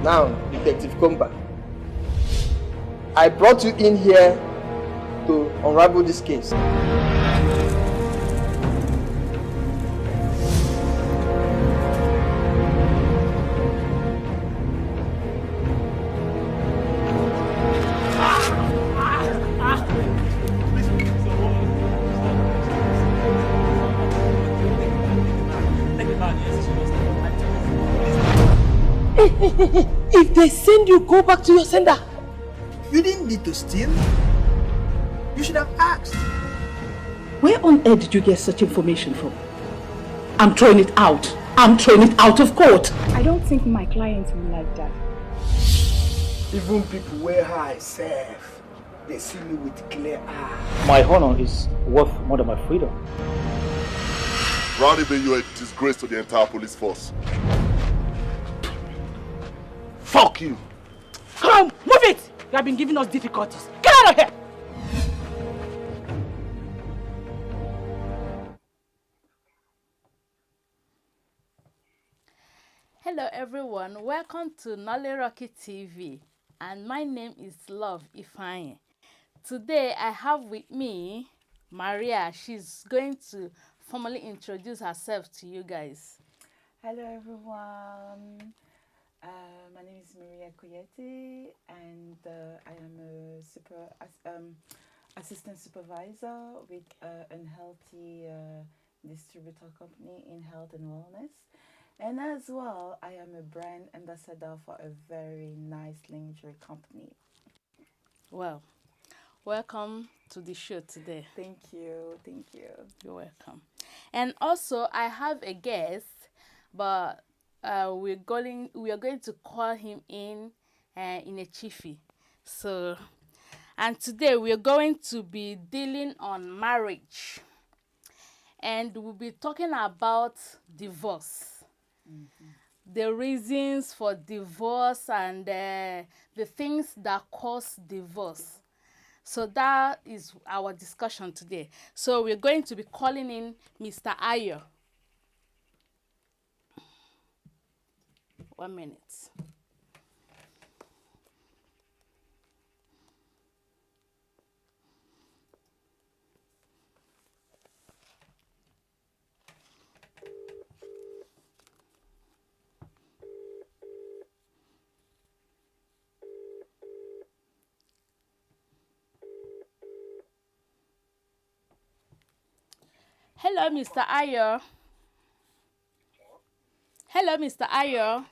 Now, Detective Komba, I brought you in here to unravel this case. If they send you, go back to your sender. You didn't need to steal. You should have asked. Where on earth did you get such information from? I'm throwing it out. I'm throwing it out of court. I don't think my clients will like that. Even people where I serve, they see me with clear eyes. My honor is worth more than my freedom. Rowdy, you are a disgrace to the entire police force. Fuck you! Come, move it! You have been giving us difficulties. Get out of here! Hello everyone, welcome to Nolly RockyTv, and my name is Love Ifeanyi. Today I have with me Maria. She's going to formally introduce herself to you guys. Hello everyone. My name is Maria Kuyeti, and I am a assistant supervisor with Unhealthy distributor company in health and wellness. And as well, I am a brand ambassador for a very nice lingerie company. Well, welcome to the show today. Thank you, thank you. You're welcome. And also, I have a guest, but we are going to call him in a chiefy. So, and today we are going to be dealing on marriage, and we'll be talking about divorce. The reasons for divorce and the things that cause divorce. So that is our discussion today. So we're going to be calling in Mr. Ayo. 1 minute. Hello, Mr. Ayo. Hello, Mr. Ayo. Hello.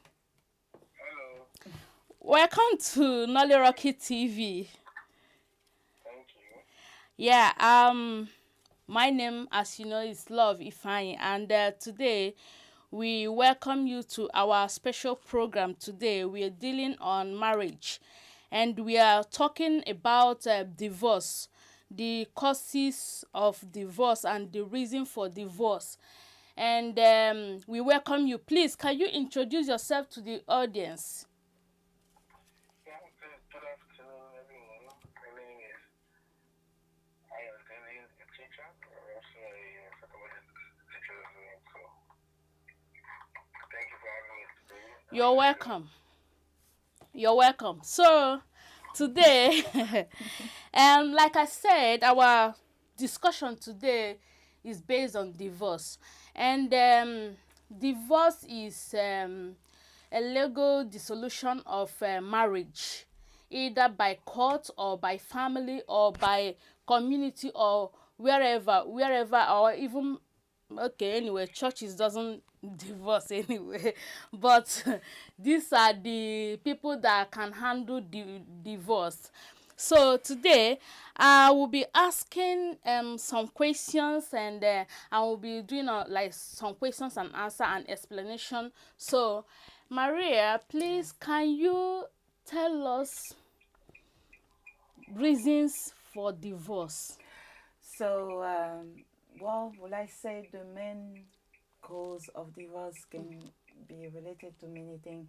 Welcome to Nolly RockyTv. Thank you. Yeah, my name, as you know, is Love Ifeanyi, and today we welcome you to our special program. Today we are dealing on marriage, and we are talking about divorce, the causes of divorce and the reason for divorce. And we welcome you. Please, can you introduce yourself to the audience? Yeah, good afternoon, everyone. My name is Nolly, a teacher. I'm also a psychology teacher as well. So, thank you for having me today. You're welcome. You're welcome. So, today, like I said, our discussion today is based on divorce. And divorce is a legal dissolution of marriage, either by court or by family or by community or wherever, or even, okay, anyway, churches doesn't divorce anyway. But these are the people that can handle the divorce. So today I will be asking some questions, and I will be doing like some questions and answer and explanation. So Maria, please, can you tell us reasons for divorce? So, well, will I say the main cause of divorce can be related to many things.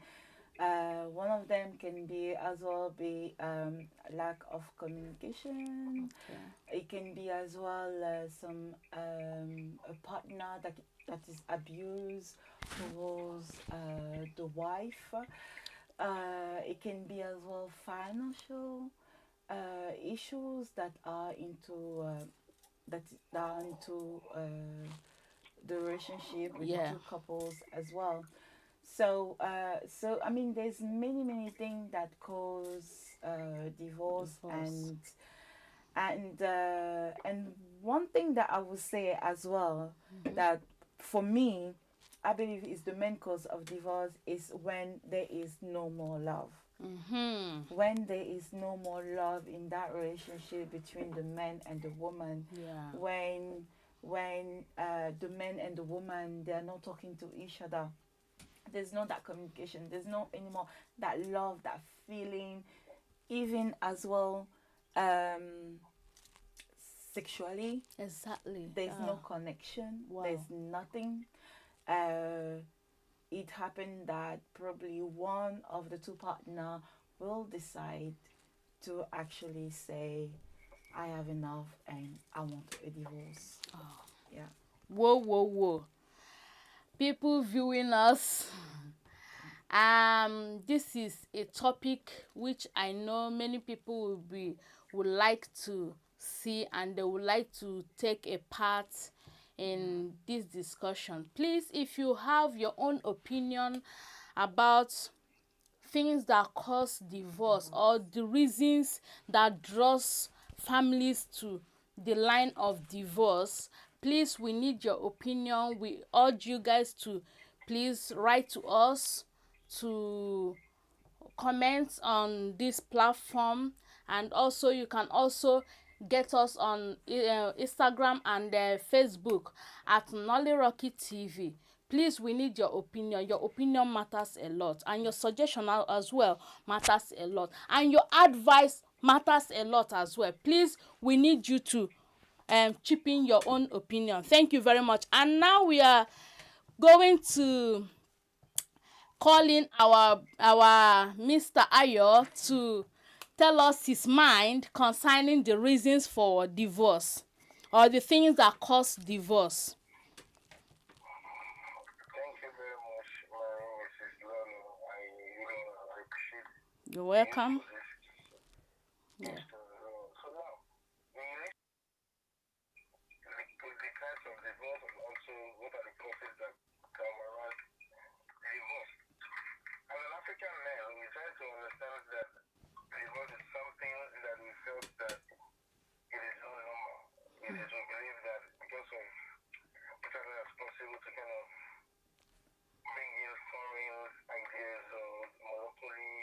One of them can be lack of communication. Okay. It can be as well some a partner that is abused towards the wife. It can be as well financial issues that are into the relationship with the Yeah. two couples as well. So, I mean, there's many things that cause divorce, Divorce. and one thing that I would say as well, that for me, I believe is the main cause of divorce is when there is no more love. Mm-hmm. When there is no more love in that relationship between the man and the woman, Yeah. when the man and the woman, they are not talking to each other, there's no that communication, there's no anymore that love, that feeling, even as well, sexually, Exactly. there's Yeah. no connection. Wow. There's nothing. uh it happened that probably one of the two partner will decide to actually say, I have enough and I want a divorce. Yeah. Whoa, whoa, whoa. People viewing us. This is a topic which I know many people would like to see, and they would like to take a part in this discussion. Please, if you have your own opinion about things that cause divorce or the reasons that draws families to the line of divorce, please, we need your opinion. We urge you guys to please write to us, to comment on this platform, and also you can also get us on Instagram and Facebook at Nolly RockyTv. Please, we need your opinion. Your opinion matters a lot, and your suggestion as well matters a lot, and your advice matters a lot as well. Please, we need you to chip in your own opinion. Thank you very much. And now we are going to calling our Mr. Ayo to tell us his mind concerning the reasons for divorce or the things that cause divorce. Thank you very much, Mrs. Lolo. I really appreciate You're welcome. yeah. So now, the types of divorce and also what are the causes that come around divorce. As an African man, we try to understand that divorce is something that we felt that it is not normal. It is we believe that because of whatever is possible to kind of bring in foreign ideas or monopoly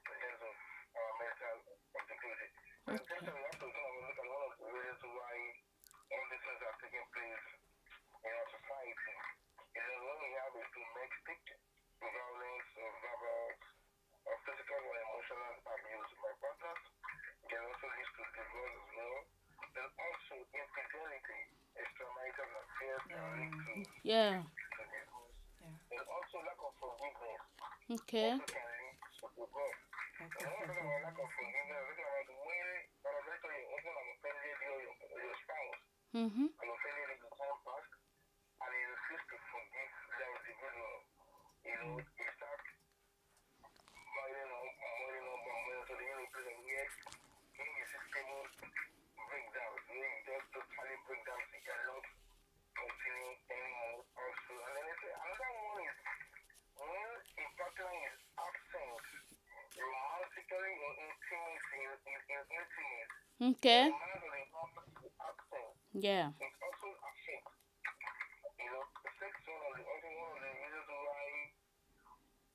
in terms of our mental objectivity. And essentially, we have to kind of look at one of the reasons why all these things are taking place in our society. Is that when we have a domestic violence or verbal or physical or emotional abuse by partners, can also lead to divorce as well. Then also infidelity, extramarital affairs can lead to divorce. And also lack of forgiveness Okay. also can lead to divorce. And when we're talking about lack of forgiveness, we're talking about when your husband has offended your spouse and offended in the time past, and he refuses to forgive that individual. You know, he starts boiling up, so the only place where in his stable breakdown, where he just totally breakdown, he cannot continue anymore also. And then another one is when a partner is absent romantically or intimate. Okay. The man or the woman is absent. Yeah. It also affects, the sex one of the reasons why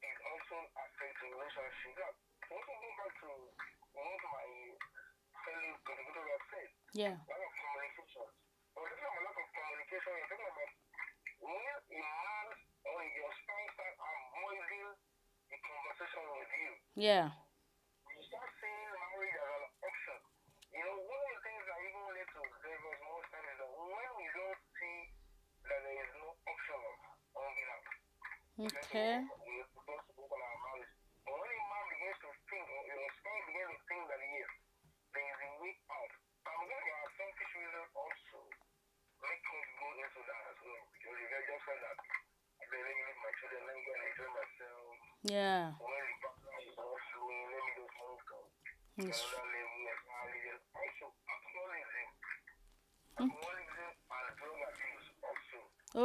it also affects the relationship. Now, also go back to what my fellow contributor have said. Yeah. Lack of communication. When we're talking about lack of communication, we're talking about when a man or your spouse start avoiding the conversation with you. Yeah. You start seeing marriage as an option. One of the things that even lead to divorce most times is that when we don't see that there is no option of hanging out. Okay. We're supposed to open our marriage. But when a man begins to think, or your spouse begins to think that yes, there is a way out. I'm going to have selfish reasons also make us go into that as well. Because you just said that, let me leave my children, let me go and enjoy myself. Yeah. When the partner Another level of religion. Also, alcoholism. Alcoholism and drug abuse also.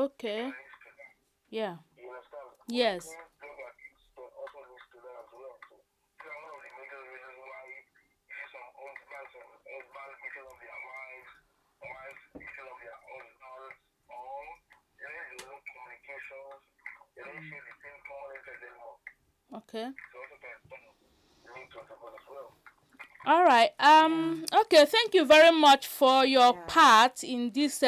Okay. Leads to that. Yeah. You understand? Yes. Drug abuse can also leads to that as well. So, these are one of the major reasons why you see some husbands beating up their wives beating up their husbands, or there is no communications, they don't share the same common interest anymore. Okay. So also can link to divorce as well. All right. Okay. Thank you very much for your part in this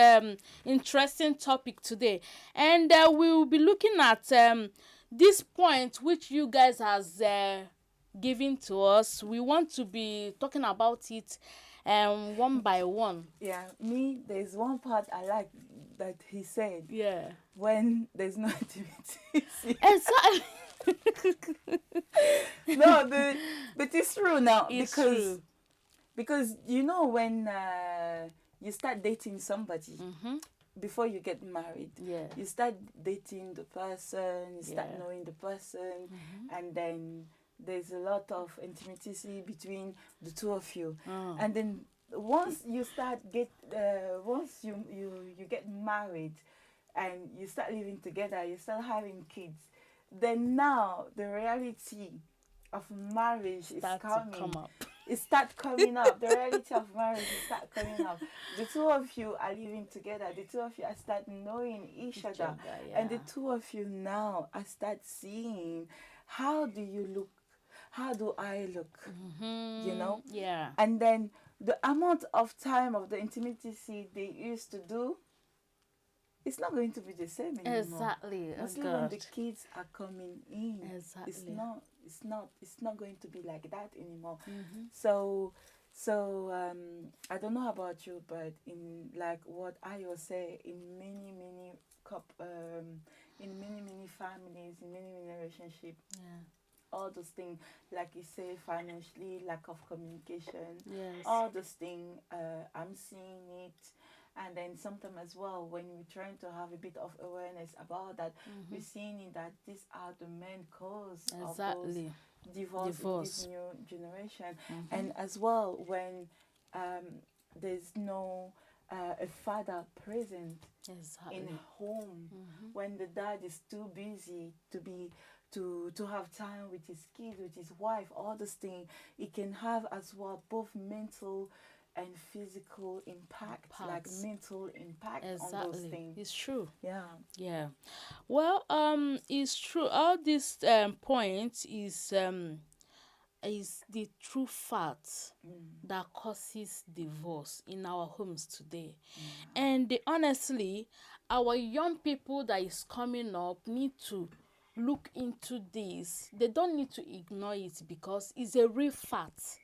interesting topic today, and we will be looking at this point which you guys has given to us. We want to be talking about it one by one. Yeah, there's one part I like that he said. Yeah. When there's no intimacy. Exactly. No, but it's true now. It's because true. Because you know when you start dating somebody before you get married, you start dating the person, you start knowing the person, and then there's a lot of intimacy between the two of you, and then once you once you get married and you start living together, you start having kids, then now the reality of marriage is coming. It start coming up. The reality of marriage is start coming up. The two of you are living together. The two of you are start knowing each other. And the two of you now are start seeing, how do you look? How do I look? You know? Yeah. And then the amount of time of the intimacy they used to do, it's not going to be the same anymore. Exactly. Mostly when the kids are coming in. Exactly. It's not going to be like that anymore. So I don't know about you, but in like what I will say, in many families, in many relationships, all those things, like you say, financially, lack of communication, all those things, I'm seeing it. And then sometimes as well, when we're trying to have a bit of awareness about that, we're seeing that these are the main cause of those divorce in this new generation. And as well, when there's no a father present in home, when the dad is too busy to have time with his kids, with his wife, all those things, it can have as well both mental and physical impact, like mental impact on those things. It's true. Yeah. Well, it's true. All these points is the true fact that causes divorce in our homes today. And honestly, our young people that is coming up need to look into this. They don't need to ignore it, because it's a real fact.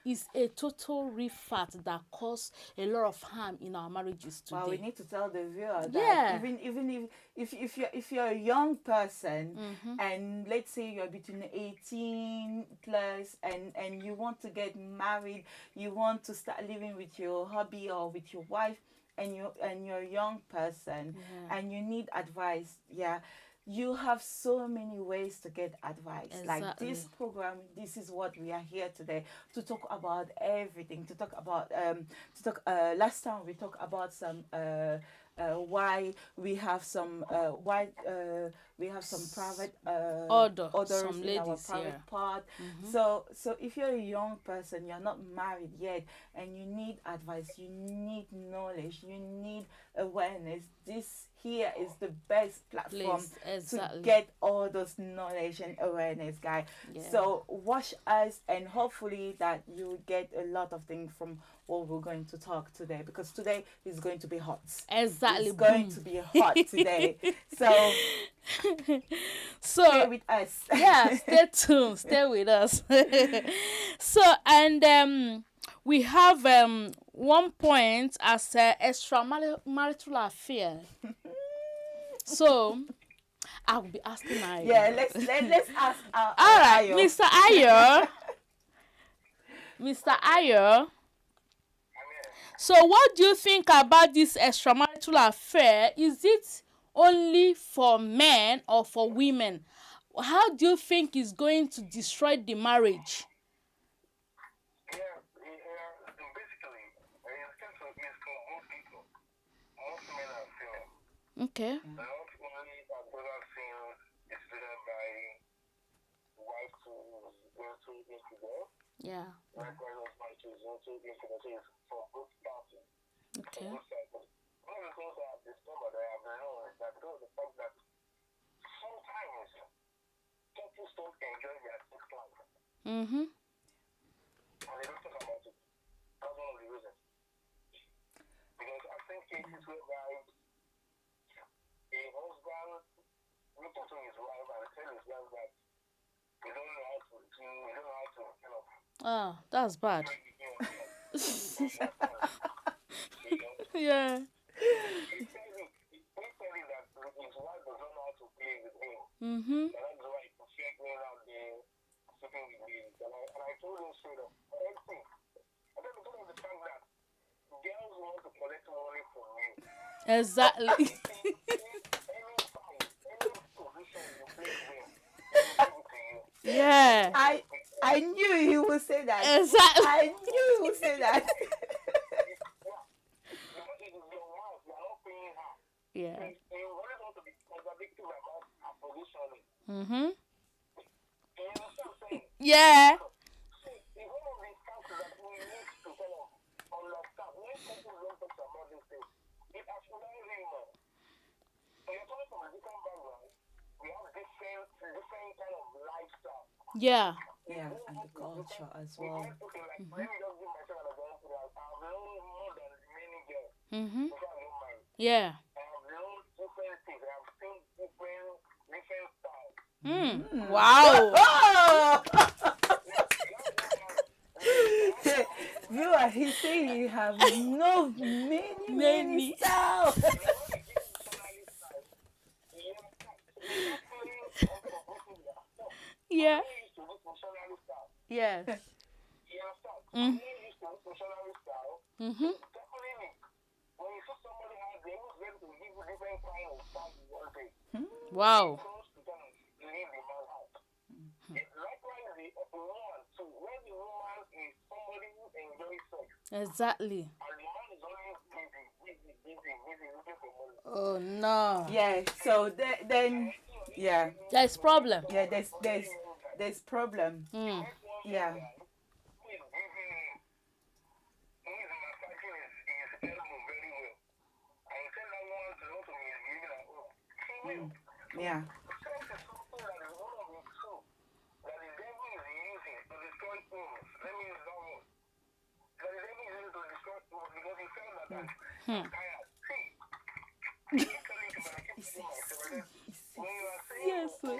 Is a total real fact that cause a lot of harm in our marriages today. Well, we need to tell the viewer that even if you're a young person and let's say you're between 18 plus and you want to get married, you want to start living with your hubby or with your wife, and you're a young person and you need advice, you have so many ways to get advice. Like this program, this is what we are here today to talk about everything. To talk about last time we talked about some why we have some private orders some in our ladies private part. So if you're a young person, you're not married yet, and you need advice, you need knowledge, you need awareness, this here is the best platform to get all those knowledge and awareness, guys. So watch us, and hopefully that you will get a lot of things from what we're going to talk today, because today is going to be hot. It's going to be hot today. So stay with us. Stay tuned. Stay with us. So, and we have one point as extramarital affair. So I will be asking Ayo. Let's ask all right, Ayo. Mr. Ayo. Mr. Ayo. So what do you think about this extramarital affair? Is it only for men or for women? How do you think it's going to destroy the marriage? Okay. Not only are brother scenes explained by wife to into infidel, Yeah. likewise husband to into infidel. So it's for both parties, Okay. both sides. But one of the things I have discovered, I have known, is that because of the fact that sometimes couples don't enjoy their sex life Mm-hmm. and they don't talk about it. That's one of the reasons. Because I've seen cases whereby a husband will talk to his wife and tell his wife that he don't know how to do, he don't know how to kind of Oh, that's bad. Yeah. he said that his wife does not know how to play with him. Mm-hmm. And that's why he preferred going out there sleeping with ladies. And I told him straight up, everything. I think because of the fact that girls want to collect money from you. Exactly. Any position you place them, they will give it to you. Yeah. I knew he would say that. Exactly. I knew he would say that. Because it is your wife, you are not paying her. Yeah. You always want to be contradictory about her positioning. Mm-hmm. You understand what I'm saying? Yeah. So, it's one of the factors that we need to kind of understand. When people don't talk about these things, it actually really more. So you're coming from a different background. We have different kind of lifestyle. Yeah. Yeah, and the culture as We well. get, okay, like, let me just give myself an example. I've known more than many girls. Mm-hmm. Before I don't mind. Yeah. I have known different things. I have seen different styles. Wow. Viewer, he say you have no many styles. Yeah. Yes. Mm. Mm-hmm. Wow. Exactly. Oh no. Yeah, so then yeah. There's problem. Yeah, there's problem. Mm. Yeah. Yeah. Yes. Sir.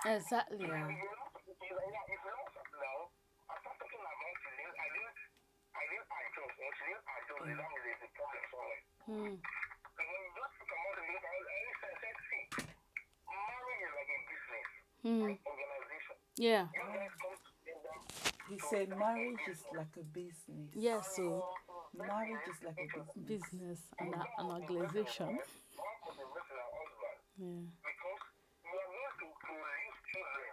Exactly. Yeah. Mm. Mm. Yeah. He said marriage is like a business. Yes. So Marriage is like a business. business and an organization. Yeah. Because you are going to produce children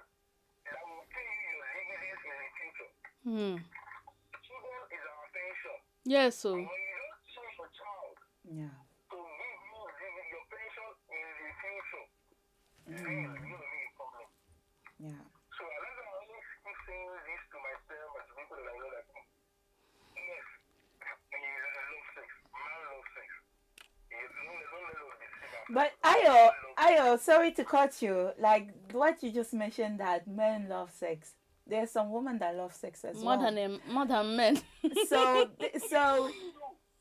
that will pay you your dividends in the future. Hmm. Children is our pension. Yes. So When you don't choose a child Yeah. to give you your pension in the future, then you will be a problem. Yeah. So I never always keep saying this to myself and to people that I know that yes, you love sex, man loves sex. Don't let us deceive ourselves. But Ayo, sorry to cut you. Like what you just mentioned that men love sex. There's some women that love sex as more well. than men.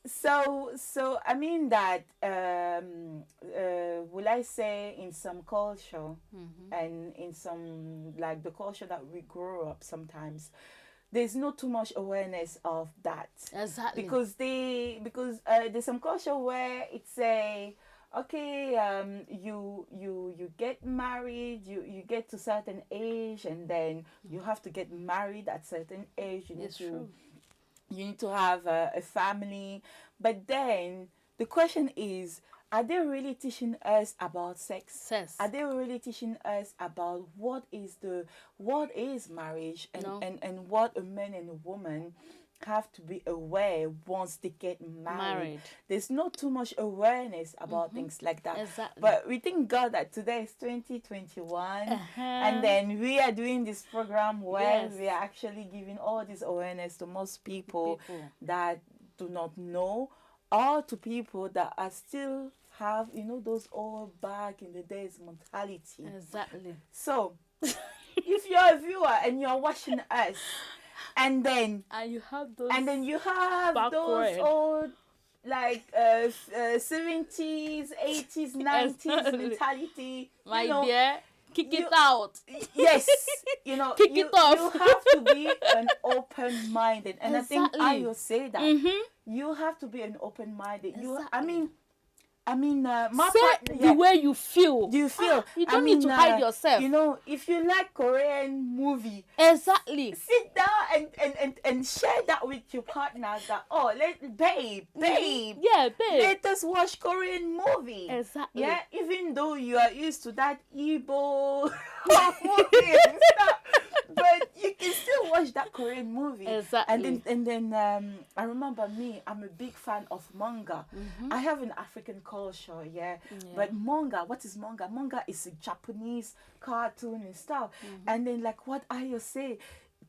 So I mean that will I say in some culture and in some like the culture that we grow up sometimes there's not too much awareness of that. Exactly. Because there's some culture where it's a okay, you get married, you get to certain age and then you have to get married at certain age. You need It's to true. you need to have a family, but then the question is, are they really teaching us about sex? Are they really teaching us about what is marriage and what a man and a woman have to be aware once they get married. There's not too much awareness about things like that. Exactly. But we thank God that today is 2021 and then we are doing this program where we are actually giving all this awareness to most people that do not know, or to people that are still have, those old back in the days mentality. Exactly. So if you're a viewer and you're watching us, and you have those those old like 70s, 80s, 90s mentality, my dear, kick it out. Yes, kick it off. You have to be an open-minded, and I think I will say that you have to be an open-minded. Say the way you feel. You feel. You don't need to hide yourself. If you like Korean movie, exactly, sit down and share that with your partner. That babe, yeah, babe, let us watch Korean movie. Exactly. Yeah, even though you are used to that Igbo movie and stuff, but you can still watch that Korean movie. Exactly. And then I remember I'm a big fan of manga. I have an African culture, but manga, what is manga? Manga is a Japanese cartoon and stuff. And then like what I say,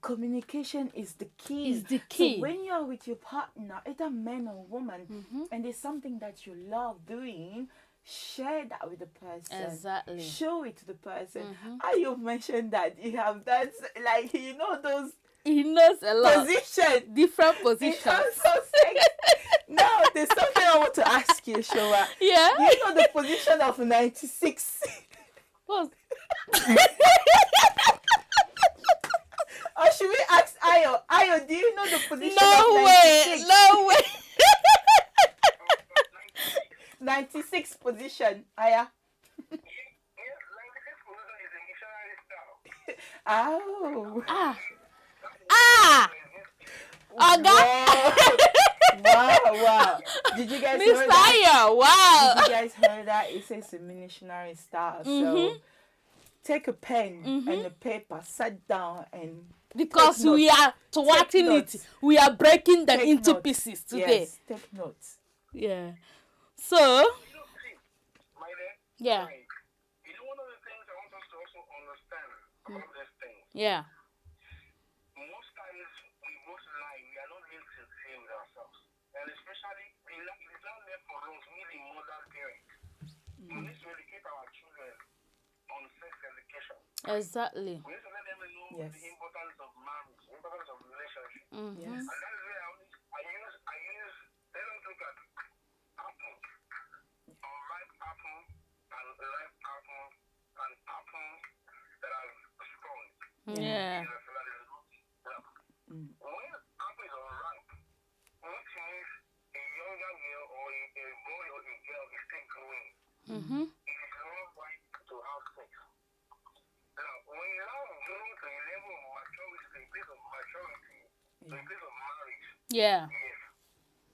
communication is the key. So when you're with your partner, either man or woman, and there's something that you love doing, share that with the person. Exactly. Show it to the person. You've mentioned that you have that, like, those. He knows a lot. Different positions. Now, there's something I want to ask you, Showa. Yeah? Do you know the position of 96? What? Or should we ask Ayo? Ayo, do you know the position of 96? No way! 96 position, Aya. Oh. Wow. Did you guys hear that? Wow. Did you guys hear that? It says a missionary style. So take a pen and a paper, sit down and because we are thwarting it. We are breaking them into pieces today. Yes, take notes. Yeah. So yeah. One of the things I want us to also understand about these things. Yeah. Most times most lie, we are not really sincere with ourselves. And especially, it's not left for us, we the modern parents. We need to educate our children on sex education. Exactly. We need to let them know the importance of marriage, the importance of relationship. Yes. And that is where I use, let us look at apple, unripe apple, and ripe apple, and apple that are strong. Yeah. When apple is unripe, which means a younger girl or a boy or a girl is still growing. It is not right to have sex. Now, when you now grow to a level of maturity, to a place of maturity, to a place of marriage, yeah. yes,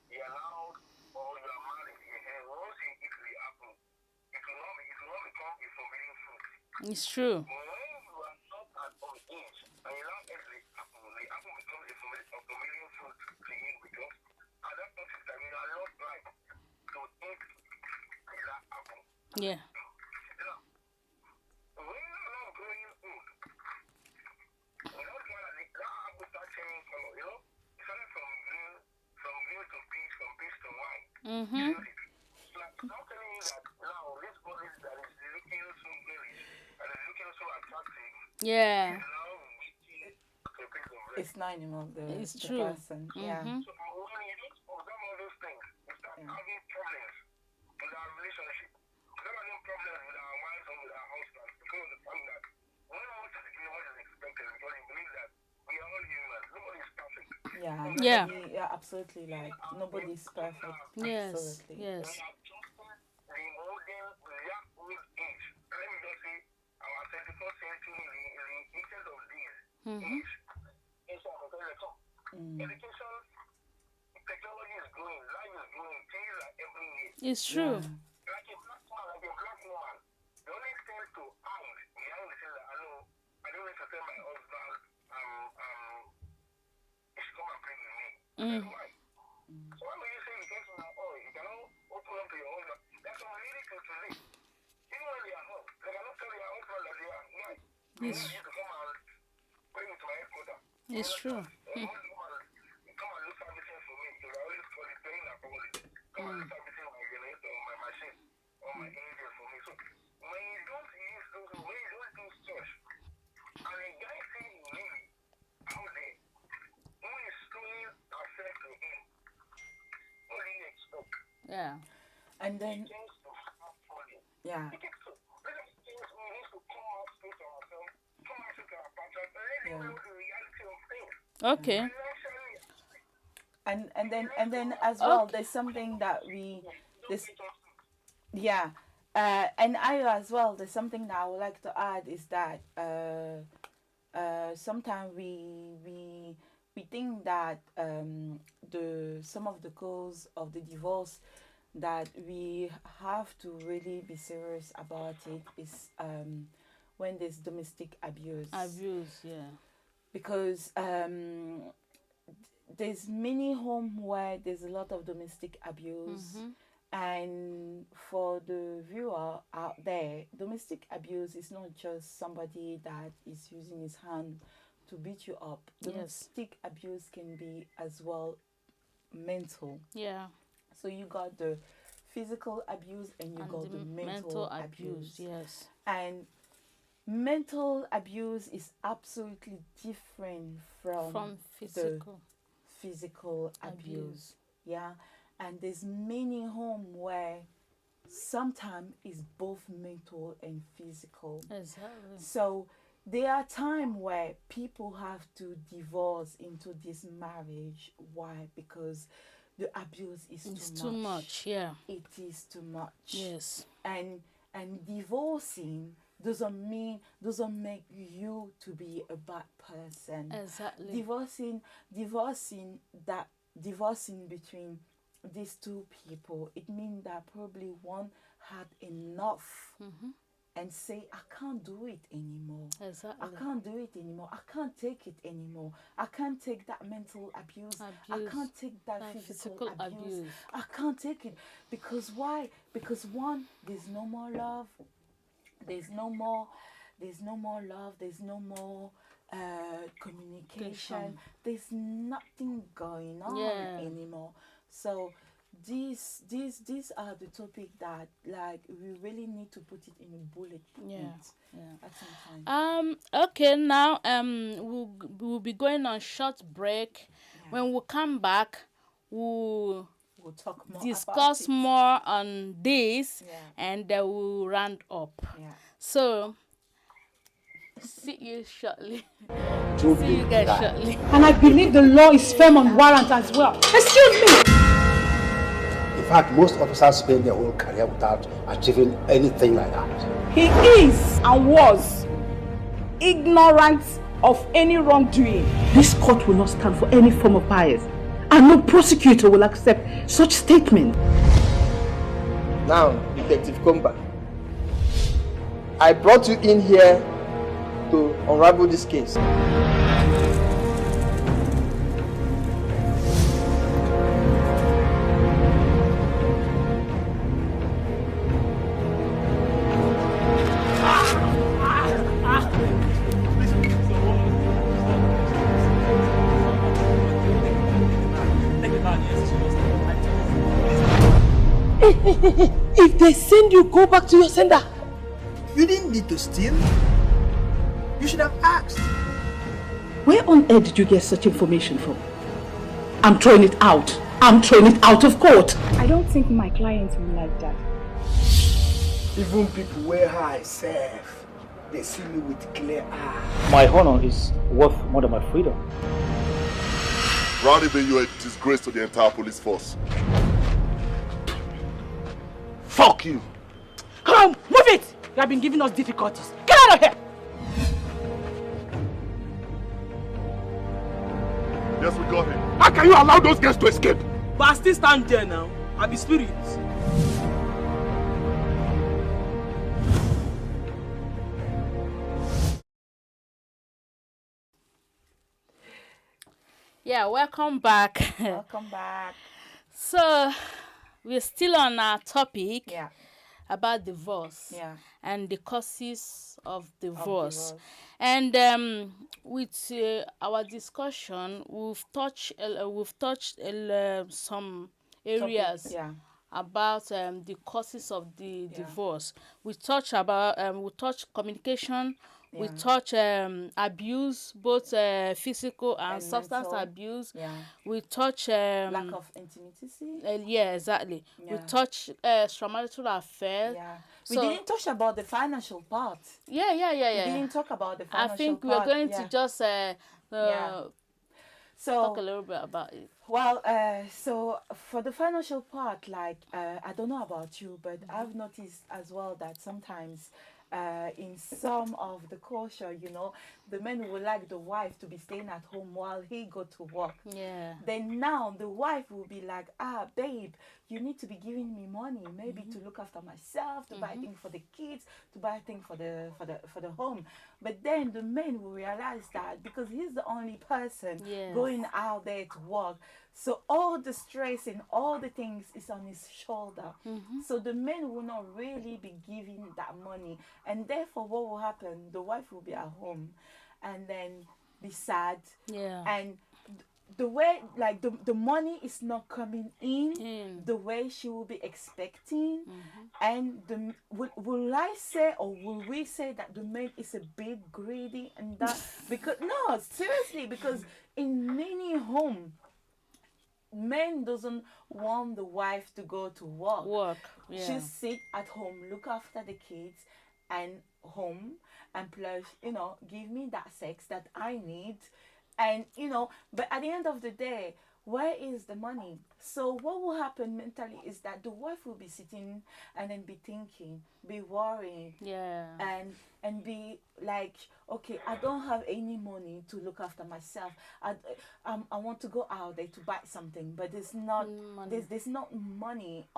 you are allowed or you are married. Once you eat the apple, it will not become a forbidden fruit. It's true. When you are not at on age and you now eat the apple becomes a forbidden fruit to eat because at that point in time you are not right to eat that apple. Yeah. Now, when you are now growing old, without that apple starts changing color, it started from green to peach, from peach to white. So I'm telling you that now this body that is looking so girlish and is looking so attractive. Yeah. It's not anymore the true. person. Yeah. So when you don't observe all those things, you start having problems with our relationship. We start having problems with our wives or with our husbands because of the fact that when we want to do what is expected because we believe that we are all human. Nobody is perfect. Yeah, absolutely. Like nobody's perfect. Yes. Absolutely. Yes. We are just the old age. Let me just say our 21st century, the ages of these age. Education, technology is growing, life is growing, things are every year. It's true. Like a black man, like a black woman, the only thing to hang behind the thing that I know, I don't need to tell my husband, you should come and play with me. Why? So why will you say you get to my you cannot open up to your husband? That's a really good to me. Even when they are home, they cannot tell your husband that they are why. They need you to come and play with my headquarters. It's true. Come and look everything for me, because I always call it paying that for it. Come and look everything on my generator, on my machine, on my engine for me. So when you don't use those, when you don't do such, and a guy sees me out there, who is slowly affecting him, what do you expect? Yeah. And then, yeah. Okay. And then as well, there's something that and I as well, there's something that I would like to add is that sometimes we think that some of the cause of the divorce that we have to really be serious about it is when there's domestic abuse. Because there's many homes where there's a lot of domestic abuse, and for the viewer out there, domestic abuse is not just somebody that is using his hand to beat you up. Domestic abuse can be as well mental. So you got the physical abuse and you got the mental abuse. Yes. And mental abuse is absolutely different from physical abuse. Yeah. And there's many homes where sometimes it's both mental and physical. Exactly. So there are times where people have to divorce into this marriage. Why? Because the abuse is too much. Yeah. It is too much. Yes. And divorcing doesn't make you to be a bad person. Exactly. Divorcing between these two people, it means that probably one had enough and say, I can't do it anymore. Exactly. I can't do it anymore. I can't take it anymore. I can't take that mental abuse. I can't take that physical abuse. I can't take it. Because why? Because one, there's no more love. There's no more love. There's no more communication. There's nothing going on anymore. So these are the topic that like we really need to put it in a bullet point at some time. Okay, now we'll be going on short break. When we come back, we'll talk more, discuss more on this, and then we'll round up. So see you shortly. See you guys shortly. And I believe the law is firm on warrant as well. Excuse me. In fact, most officers spend their whole career without achieving anything like that. He is and was ignorant of any wrongdoing. This court will not stand for any form of bias, and no prosecutor will accept such statement. Now, Detective Komba, I brought you in here to unravel this case. If they send you, go back to your sender. You didn't need to steal. You should have asked. Where on earth did you get such information from? I'm throwing it out. I'm throwing it out of court. I don't think my clients will like that. Even people where I serve, they see me with clear eyes. My honor is worth more than my freedom. Rowdy Bay, you are a disgrace to the entire police force. Fuck you! Come, move it! You have been giving us difficulties. Get out of here! Yes, we got him. How can you allow those guys to escape? But I still stand there now. I be spirit. Yeah, welcome back. Welcome back. So, we're still on our topic. Yeah. About divorce. Yeah. And the causes of divorce. And with our discussion, we've touched some areas. Topic. Yeah. About the causes of the divorce. We touch communication. Yeah. We touch abuse, both physical and substance mental. Abuse. Yeah. We touch lack of intimacy. Yeah, exactly. Yeah. We touch extramarital affairs. Yeah. We didn't touch about the financial part. Yeah. We didn't talk about the financial part. I think we're going to just talk a little bit about it. Well, so for the financial part, like, I don't know about you, but I've noticed as well that sometimes in some of the culture, you know, the men would like the wife to be staying at home while he go to work. Yeah. Then now the wife will be like, babe, you need to be giving me money, maybe to look after myself, to buy things for the kids, to buy things for the home. But then the men will realize that because he's the only person going out there to work, so all the stress and all the things is on his shoulder. So the men will not really be giving that money, and therefore what will happen? The wife will be at home, and then be sad. Yeah. And the way, like, the money is not coming in the way she will be expecting. And will I say, or will we say that the man is a bit greedy and that? Because no, seriously, because in many homes, men doesn't want the wife to go to work. Yeah. She sit at home, look after the kids and home, and plus, you know, give me that sex that I need. And, you know, but at the end of the day, where is the money? So what will happen mentally is that the wife will be sitting and then be thinking, be worrying. Yeah. And be like, okay, I don't have any money to look after myself. I want to go out there to buy something, but there's not money. There's not money.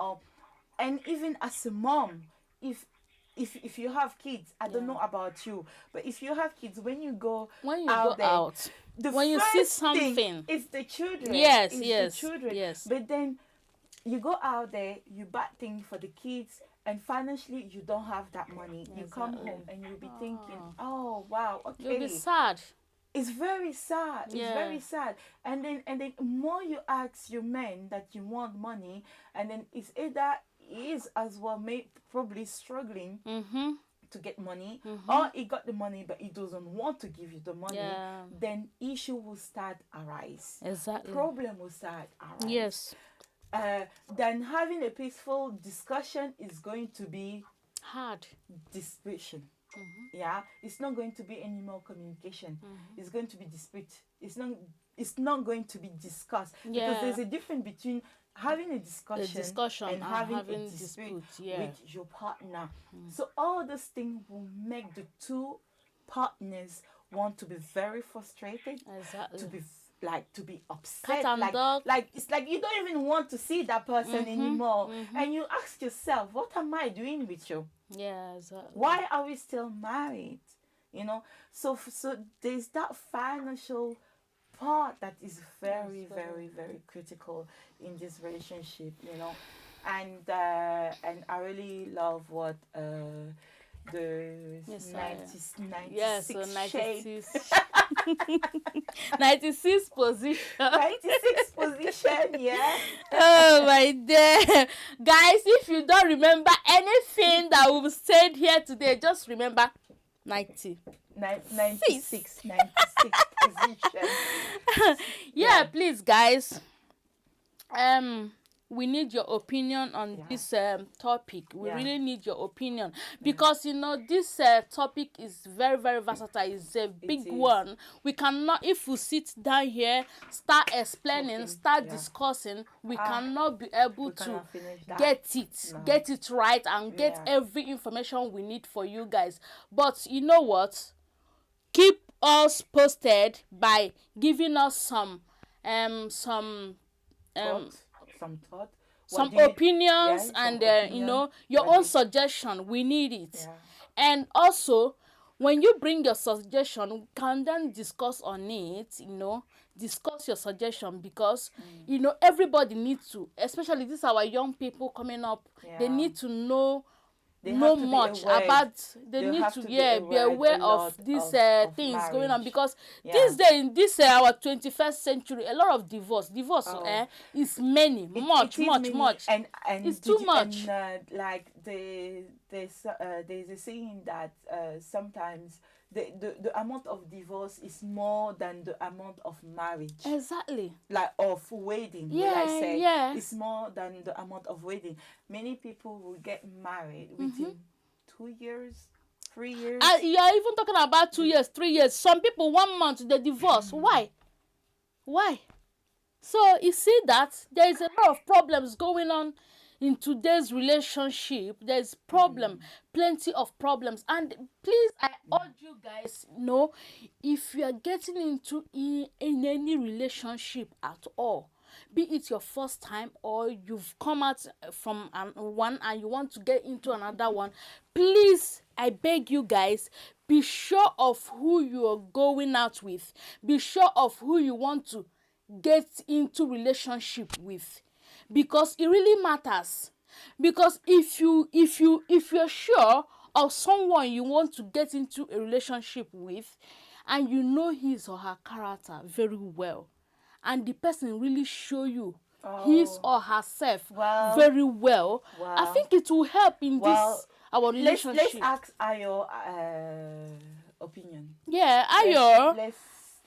And even as a mom, if you have kids, I don't know about you, but if you have kids, when you go out, when you see something, it's the children. Yes. The children. But then you go out there, you buy things for the kids, and financially you don't have that money. You come home and you'll be thinking, oh wow, okay. You'll be sad. It's very sad. It's very sad. And then more you ask your men that you want money, and then it's either he is as well probably struggling to get money, or he got the money but he doesn't want to give you the money, then issue will start arise. Exactly. Problem will start arise. Yes. Then having a peaceful discussion is going to be hard. Dispute. Yeah, it's not going to be any more communication. It's going to be dispute. It's not going to be discussed, because there's a difference between having a discussion and having a dispute with your partner. So all those things will make the two partners want to be very frustrated, to be upset, like it's like you don't even want to see that person anymore, and you ask yourself, what am I doing with you? Yeah, exactly. Why are we still married? You know, so there's that financial part that is very, very, very critical in this relationship, you know. And I really love what the 96 shape. 96 position. 96 position, yeah. Oh my dear. Guys, if you don't remember anything that we've said here today, just remember 96 position. Yeah, please, guys. We need your opinion on this topic. We really need your opinion, because you know this topic is very, very versatile. It's a big one. We cannot, if we sit down here, start explaining, start discussing, we cannot be able to get it right and get every information we need for you guys. But you know what? Keep us posted by giving us some some opinions and you know, your own suggestion. We need it. And also, when you bring your suggestion, we can then discuss on it, you know, discuss your suggestion, because you know, everybody needs to, especially these our young people coming up, they need to know much about, they need to be aware of these things going on, because this day in this our 21st century, a lot of divorce is many, much and it's too much. And like there's a saying that sometimes the amount of divorce is more than the amount of marriage. Exactly. Like of wedding, will I say. It's more than the amount of wedding. Many people will get married within 2 years, 3 years. You're even talking about 2 years, 3 years. Some people 1 month they divorce. Why? So you see that there is a lot of problems going on in today's relationship. There's plenty of problems, and please, I urge you guys, know, if you are getting into in any relationship at all, be it your first time or you've come out from one and you want to get into another one, please, I beg you guys, be sure of who you are going out with. Be sure of who you want to get into relationship with, because it really matters. Because if you're sure of someone you want to get into a relationship with, and you know his or her character very well, and the person really show you his or herself very well, I think it will help in this our relationship. Let's ask Ayo opinion. Yeah, Ayo.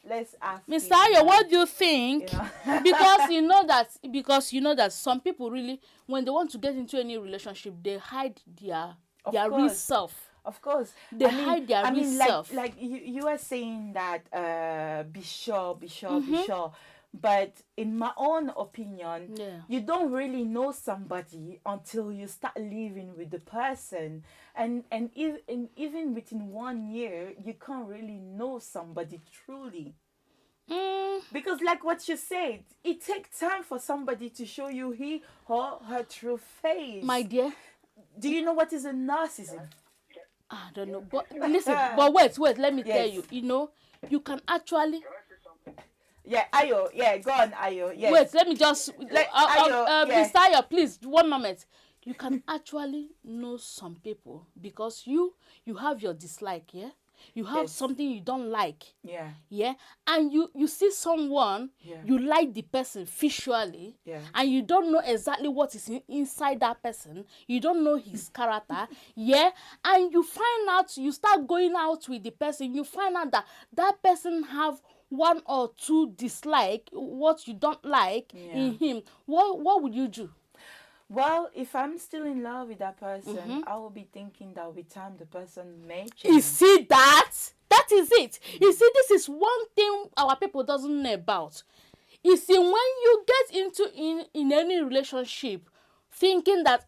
Let's ask Mr. Ayo, what do you think? You know? because you know that some people really, when they want to get into any relationship, they hide their real self. Of course, they hide their real self. Like you are saying that be sure. But in my own opinion, you don't really know somebody until you start living with the person, and even within 1 year, you can't really know somebody truly. Because like what you said, it takes time for somebody to show you he or her true face. My dear, do you know what is a narcissism? I don't know, but listen, but wait, let me tell you, you know, you can actually... Yeah, Ayo. Yeah, go on, Ayo. Yes. Wait, let me just... Mr. Ayo, please, 1 moment. You can actually know some people because you have your dislike, yeah? You have something you don't like. Yeah. Yeah? And you see someone, you like the person visually, and you don't know exactly what is inside that person. You don't know his character, yeah? And you find out, you start going out with the person, you find out that person have 1 or 2 dislike, what you don't like in him. What would you do? Well, if I'm still in love with that person, I will be thinking that with time the person may change. You see that? That is it. You see, this is one thing our people doesn't know about. You see, when you get into in any relationship, thinking that,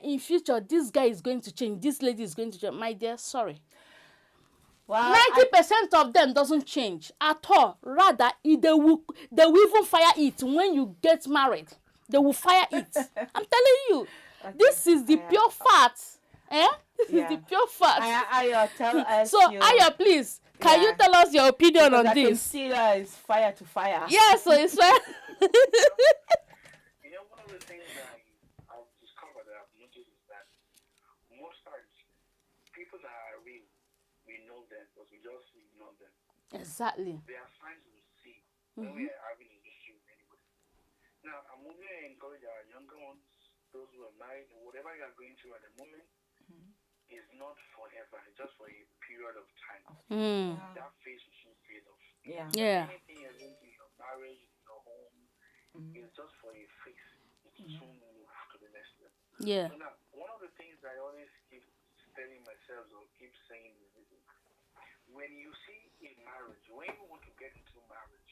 in future, this guy is going to change, this lady is going to change, my dear, sorry. Well, 90% of them doesn't change at all. Rather, they will even fire it when you get married. They will fire it. I'm telling you, this is the pure fact. This is the pure fact. Aya, tell us. So, Aya, please, can you tell us your opinion on this? Concealer is fire to fire. Yeah, so it's fair. You know, one of the things that I've discovered that I've noticed is that most times people that are real, we know them, but we just ignore them. Exactly. There are signs we see when we are having an issue with anybody. Now, I'm only encourage our younger ones, those who are married, whatever you are going through at the moment is not forever. It's just for a period of time. That phase will soon fade off. Anything you're going through in your marriage, in your home, is just for a fix. It will soon move to the next level. Yeah. So now, one of the things I always keep telling myself or keep saying is this: when you see a marriage, when you want to get into marriage,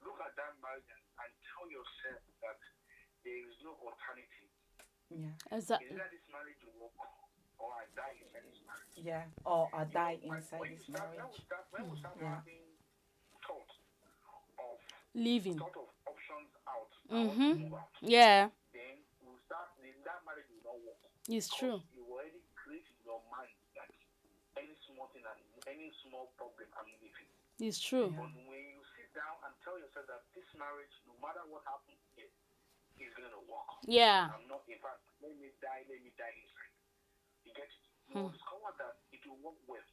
look at that marriage and tell yourself that there is no alternative. Yeah, exactly. Either this marriage will work or I die inside this marriage. Yeah, or I die inside this marriage. When we start having thoughts of leaving, thought of options out, yeah, then that marriage will not work. It's true. You already create in your mind that any small thing and any small problem I'm leaving. It's true. But when you sit down and tell yourself that this marriage, no matter what happens here, is going to work. Yeah. I'm not, in fact, let me die inside. You get it? You will discover that it will work well.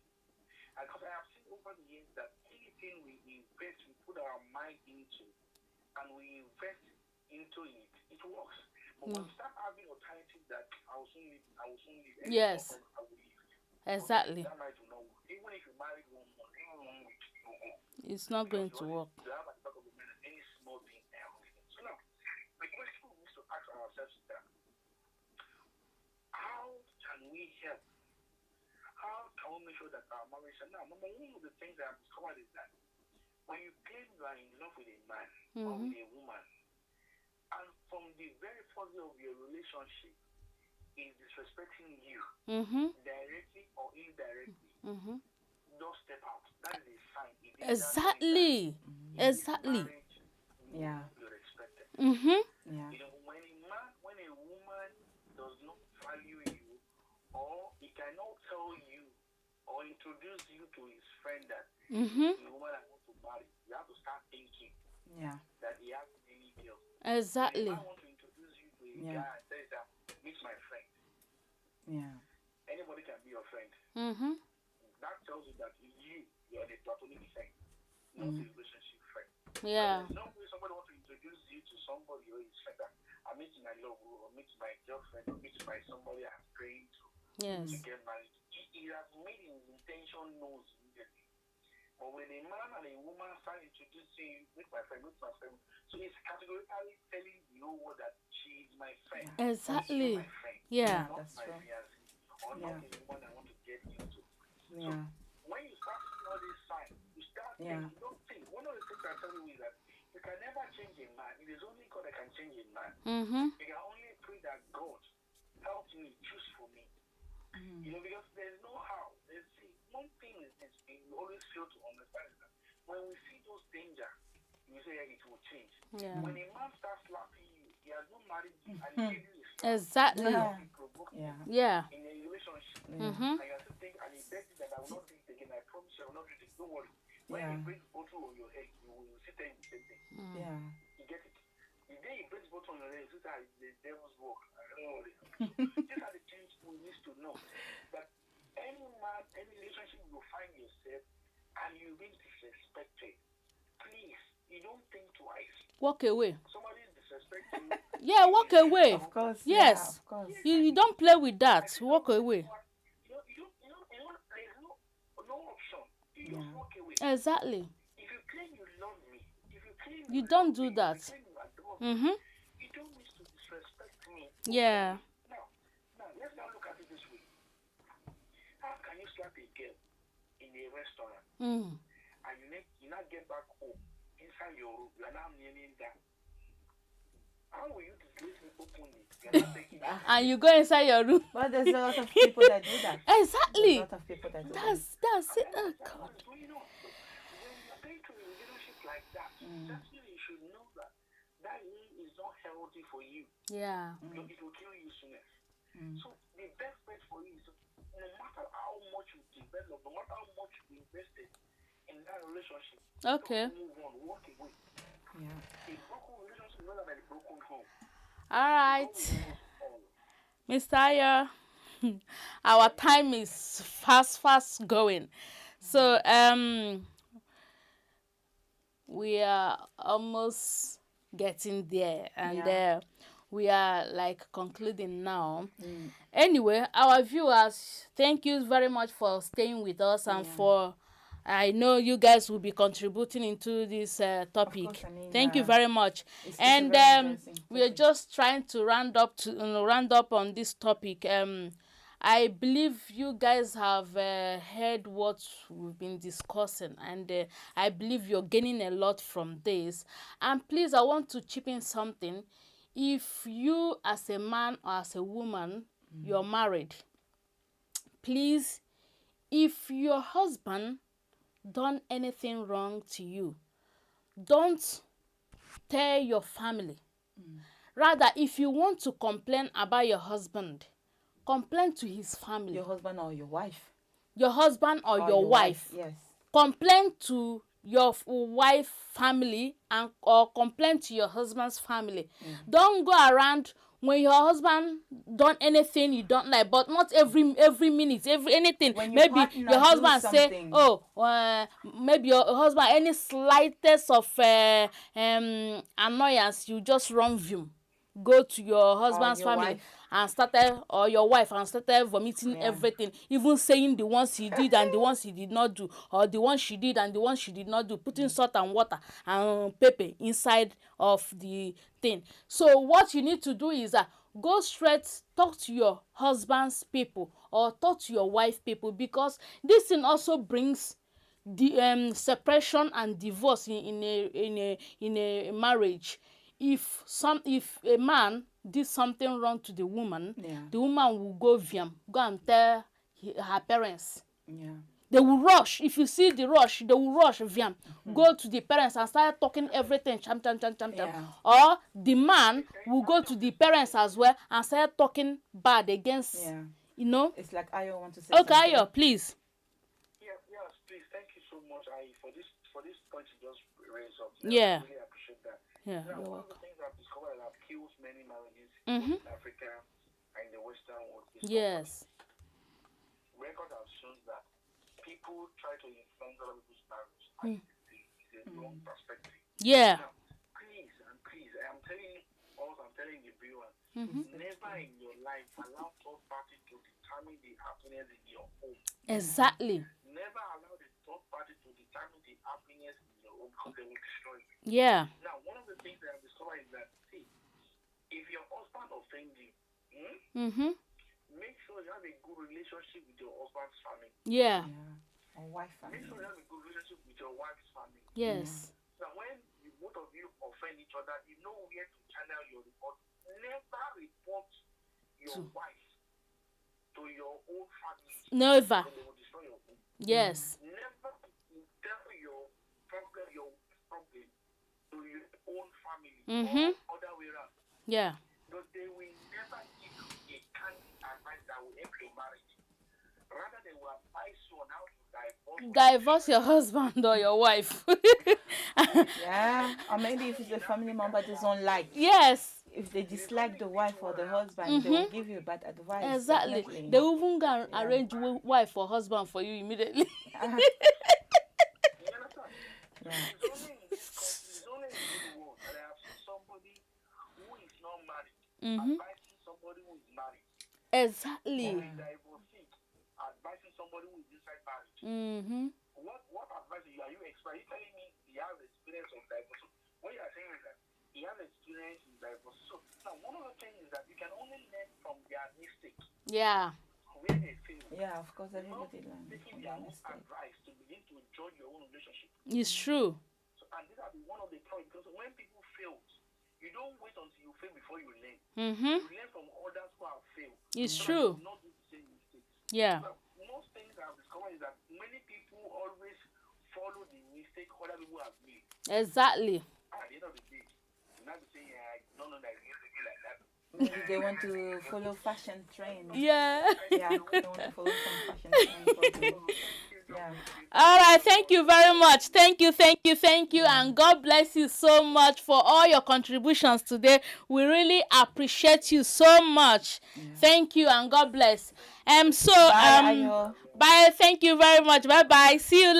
And because I have seen over the years that anything we invest, we put our mind into, and we invest into it, it works. But when we start having alternatives that I will soon leave, Yes. I will leave. Exactly. That marriage will not work. Even if you marry one month, even 1 week, it will go. It's not going to work. You have at the back of your mind any small thing else. So now, the question we need to ask ourselves is that how can we help? How can we make sure that our marriage? Now, number one of the things that I've discovered is that when you claim you are in love with a man or with a woman, and from the very first day of your relationship is disrespecting you directly or indirectly, don't step out. That is a sign. Exactly. Exactly. Yeah. You're expected. Yeah. You know, when a woman does not value you, or he cannot tell you or introduce you to his friend that the woman I want to marry, you have to start thinking that he has many girls. Exactly. If I want to introduce you to a guy and say that meet my friend. Yeah. Anybody can be your friend. That tells you that you're a platonic friend, not a relationship friend. Yeah. There's no way somebody wants to introduce you to somebody or his friend that I'm meeting my love or meeting my girlfriend or meeting my somebody I'm praying to get married. He has made his intention known immediately. But when a man and a woman start introducing you, meet my friend, so he's categorically telling the whole world that she is my friend. Exactly. My friend. Yeah. Not my fiancé, or not the woman I want to get into. Yeah. So when you start seeing all these signs, you start thinking, don't think. One of the things I tell you is that you can never change a man. It is only God that can change a man. You can only pray that God help me, choose for me. You know, because there's no how. One thing is this, we always fail to understand is that when we see those dangers, you say it will change. Yeah. When a man starts slapping you, he has not married you and he gave you a slap. Exactly. Yeah. In a relationship. And you have to think, and he begs you that I will not do it again. I promise you I will not do it. Don't worry. When he brings bottle on your head, you will sit there and the same thing. Yeah. You get it? The day he brings bottle on your head, you sit there, the devil's work. Don't worry. These are the things we need to know. That any man, any relationship you find yourself and you've been disrespected, please, you don't think twice. Walk away. Somebody is disrespecting you. Yeah, walk away. Of course. Yes. Yeah, of course. You don't play with that. Walk away. There's no option. You just walk away. Exactly. If you claim you love me, if you claim You don't do that. If you claim you adore me, you don't need to disrespect me. Yeah. Now, let's now look at it this way. How can you slap a girl in a restaurant and you not get back home inside your room? You are now kneeling down. How will you disgrace me openly? You are not taking it. And you go inside your room. But there's a lot of people that do that. Exactly. There's a lot of people that do That's it. Oh God. What's going on? So when you are going to a relationship like that, definitely you should know that that is not healthy for you. Yeah. It will kill you sooner. So the best bet for you is no matter how much you develop, no matter how much you invested in that relationship, Okay. don't move on, walk away. Yeah. A broken relationship is better than a broken home. All right. Mr. Ayer, our time is fast going. So we are almost getting there, and we are like concluding now. Anyway, our viewers, thank you very much for staying with us and for I know you guys will be contributing into this topic. Course, I mean, thank you very much. And we are just trying to round up on this topic. I believe you guys have heard what we've been discussing, and I believe you're gaining a lot from this. And please, I want to chip in something. If you as a man or as a woman, you're married, please, if your husband done anything wrong to you, don't tell your family. Rather, if you want to complain about your husband, complain to his family. Your husband or your wife. Your husband or your wife. Yes. Complain to your wife family or complain to your husband's family. Don't go around when your husband done anything you don't like, but not every minute, anything. Maybe your husband say, maybe your husband any slightest of annoyance, you just run view, go to your husband's family and your wife and started vomiting everything, even saying the ones he did and the ones he did not do, or the ones she did and the ones she did not do, putting salt and water and pepper inside of the thing. So what you need to do is go straight, talk to your husband's people or talk to your wife people, because this thing also brings the separation and divorce in a marriage. If a man did something wrong to the woman, the woman will go and tell her parents. They will rush. If you see the rush, they will rush go to the parents and start talking everything cham. Or the man will go to the parents as well and start talking bad against you know. It's like Ayo want to say okay, Ayo, please. Yes, please. Thank you so much, for this point you just raised up. Yeah. I really appreciate that. Yeah. Now, one of the things I've discovered that kills many marriages in Africa and in the Western world is records have shown that people try to influence other people's marriage. It's a wrong perspective. Yeah. Now, please, I'm telling the viewers, never in your life allow third party to determine the happiness in your home. Exactly. Never allow the third party to determine the happiness in your home, because they will destroy you. Yeah. Now, one of the things that I've discovered is that, see, if your husband offends you, make sure you have a good relationship with your husband's family. Yeah. Or wife family. Make sure you have a good relationship with your wife's family. Yes. Now, when both of you offend each other, you know where to channel your report. Never report your wife to your own family. Never. They will destroy your home. Yes. Never tell your problem to your own family or other way around. Yeah. Because they will never give you a kind advice that will help your marriage. Rather, they will advise you on how to divorce your husband or your wife. Or maybe if it's a family member doesn't like. Yes. If they dislike the wife or the husband, they will give you bad advice. Exactly. Definitely. They will even go and arrange wife or husband for you immediately. It's only in the world that I have seen somebody who is not married advising somebody who is married. Exactly. Advising somebody who is inside marriage. What advice are you explaining? Are you telling me he has experience of divorce? So what you are saying is that he has experience in divorce. So now one of the things is that you can only learn from their mistakes. Yeah. Where they fail. Yeah, of course, everybody learns. Taking their own advice to begin to enjoy your own relationship. It's true. So, and these are one of the problems, because when people fail, you don't wait until you fail before you learn. You learn from others who have failed. It's so true. Not do the same mistakes. Yeah. So, most things I've discovered is that many people always follow the mistake other people have made. Exactly. At the end of the day, you're not saying, no, that it used to be like that. Maybe they want to follow fashion trend. Yeah. Yeah, they want to follow some fashion trend. Yeah. All right, thank you very much. Thank you, and God bless you so much for all your contributions today. We really appreciate you so much. Thank you, and God bless. Bye. Thank you very much. Bye. See you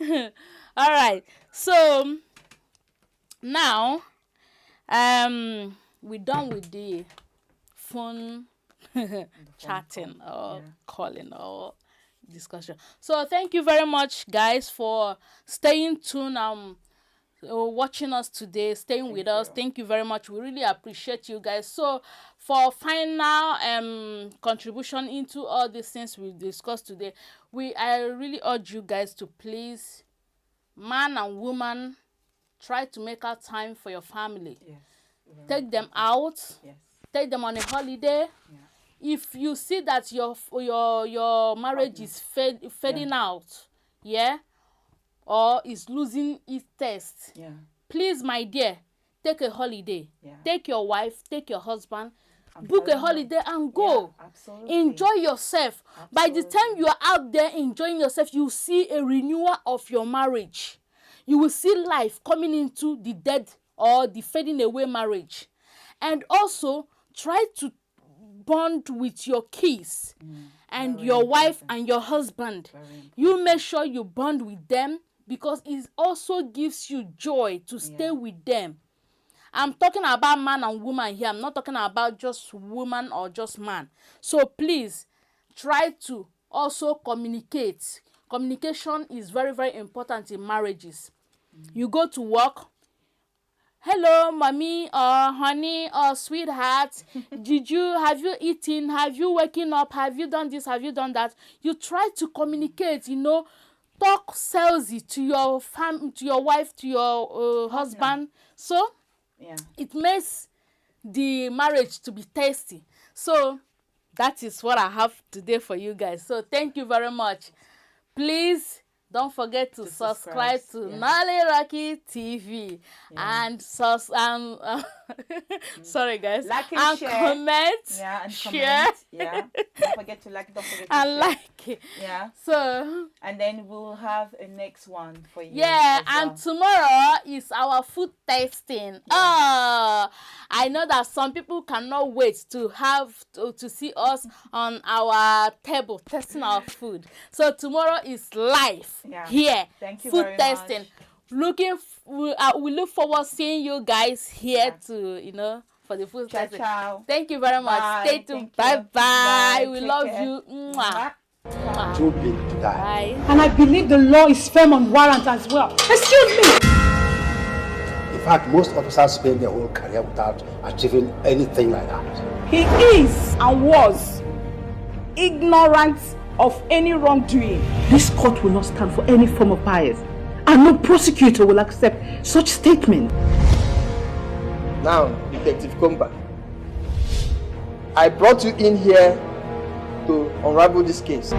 later. All right. So now, we're done with the phone chatting or calling or discussion. So thank you very much, guys, for staying tuned watching us today, staying with us. Thank you very much. We really appreciate you guys. So for final contribution into all these things we discussed today, I really urge you guys to please, man and woman, try to make out time for your family. Take them out. Take them on a holiday. If you see that your marriage is fading out, or is losing its taste, please, my dear, take a holiday. Yeah. Take your wife, take your husband, book a holiday and go. Yeah, absolutely. Enjoy yourself. By the time you are out there enjoying yourself, you see a renewal of your marriage. You will see life coming into the dead or the fading away marriage. And also try to bond with your kids and your wife and your husband. You make sure you bond with them, because it also gives you joy to stay with them. I'm talking about man and woman here. I'm not talking about just woman or just man. So please try to also communicate. Communication is very, very important in marriages. You go to work. Hello, mommy, or honey, or sweetheart. Have you eaten? Have you waken up? Have you done this? Have you done that? You try to communicate, talk salesy to your to your wife, to your husband. So it makes the marriage to be tasty. So that is what I have today for you guys. So thank you very much. Please don't forget to subscribe to Nolly RockyTV and sorry guys, like and share. Comment, and share. Comment. Don't forget to like, don't forget to and share. like it. So and then we'll have a next one for you. And tomorrow is our food tasting. I know that some people cannot wait to have to see us on our table tasting our food. So tomorrow is live here. Thank you food very tasting. much. We look forward seeing you guys here to for the food tasting. Ciao. Thank you very much. Bye. Stay tuned. Thank you. Bye. We Take love care. you. Mwah. Too big to die. Bye. And I believe the law is firm on warrant as well. Excuse me. In fact, most officers spend their whole career without achieving anything like that. He is and was ignorant of any wrongdoing. This court will not stand for any form of bias, and no prosecutor will accept such statement. Now, Detective Komba, I brought you in here to unravel this case.